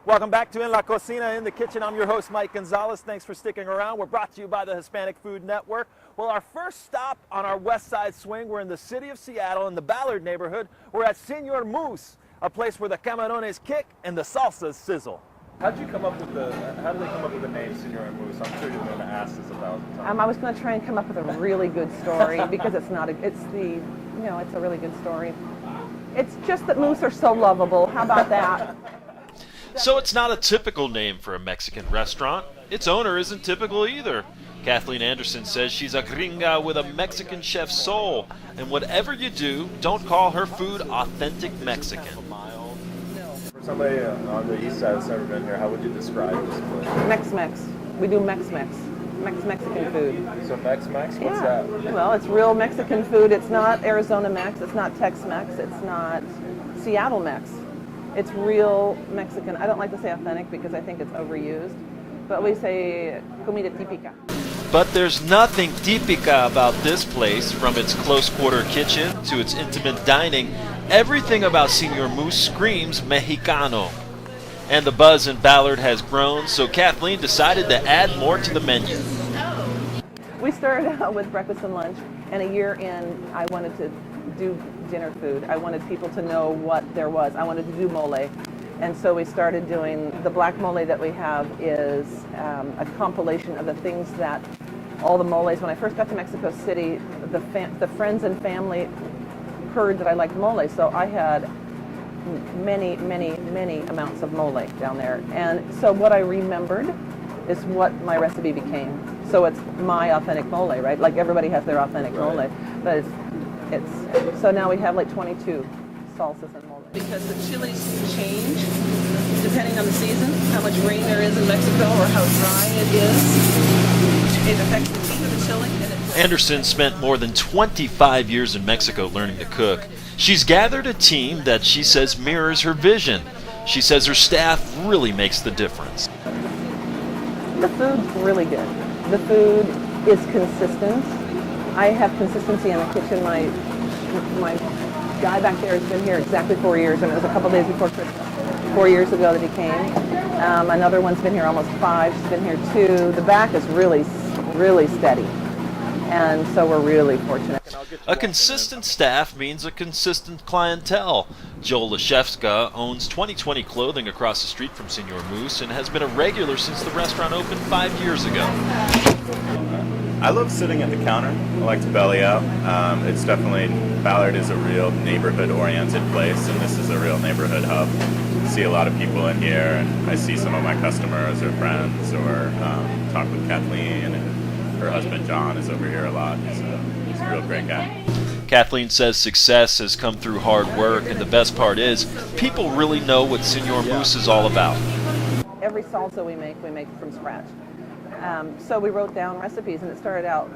Welcome back to In La Cocina, in the kitchen. I'm your host, Mike Gonzalez. Thanks for sticking around. We're brought to you by the Hispanic Food Network. Well, our first stop on our west side swing, we're in the city of Seattle in the Ballard neighborhood. We're at Senor Moose, a place where the camarones kick and the salsas sizzle. How did they come up with the name Senor Moose? I'm sure you're going to ask this 1,000 times. I was going to try and come up with a really good story because it's a really good story. It's just that moose are so lovable. How about that? So it's not a typical name for a Mexican restaurant. Its owner isn't typical either. Kathleen Anderson says she's a gringa with a Mexican chef's soul. And whatever you do, don't call her food authentic Mexican. For somebody on the east side that's never been here, how would you describe this place? Mex-Mex. We do Mex-Mex. Mexican food. So Mex-Mex? What's Yeah. that? Well, it's real Mexican food. It's not Arizona Mex. It's not Tex-Mex. It's not Seattle Mex. It's real Mexican. I don't like to say authentic because I think it's overused, but we say comida típica. But there's nothing típica about this place, from its close-quarter kitchen to its intimate dining. Everything about Senor Moose screams Mexicano. And the buzz in Ballard has grown, so Kathleen decided to add more to the menu. We started out with breakfast and lunch, and a year in, I wanted to do dinner food. I wanted people to know what there was. I wanted to do mole. And so we started doing, the black mole that we have is a compilation of the things that, all the moles, when I first got to Mexico City, the friends and family heard that I liked mole, so I had many amounts of mole down there. And so what I remembered is what my recipe became. So it's my authentic mole, right? Like everybody has their authentic mole, but it's so now we have like 22 salsas and mole. Because the chilies change depending on the season, how much rain there is in Mexico or how dry it is. It affects the heat of the chili. Anderson spent more than 25 years in Mexico learning to cook. She's gathered a team that she says mirrors her vision. She says her staff really makes the difference. The food's really good. The food is consistent. I have consistency in the kitchen. My guy back there has been here exactly 4 years, and it was a couple days before Christmas. 4 years ago that he came. Another one's been here almost 5. She's been here 2. The back is really steady. And so we're really fortunate. A consistent staff means a consistent clientele. Joel Leszewska owns 2020 Clothing across the street from Senor Moose and has been a regular since the restaurant opened 5 years ago. I love sitting at the counter. I like to belly out. It's definitely, Ballard is a real neighborhood-oriented place, and this is a real neighborhood hub. I see a lot of people in here, and I see some of my customers or friends, or talk with Kathleen, and her husband John is over here a lot. He's a real great guy. Kathleen says success has come through hard work, and the best part is people really know what Senor Moose is all about. Every salsa we make from scratch. So we wrote down recipes, and it started out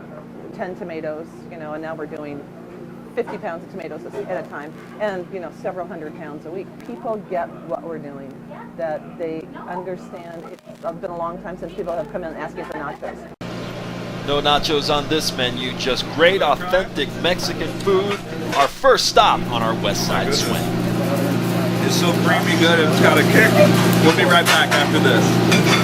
10 tomatoes, and now we're doing 50 pounds of tomatoes at a time, and several hundred pounds a week. People get what we're doing, that they understand. It's been a long time since people have come in asking for nachos. No nachos on this menu, just great authentic Mexican food. Our first stop on our west side swing. It's so creamy good, it's got a kick. We'll be right back after this.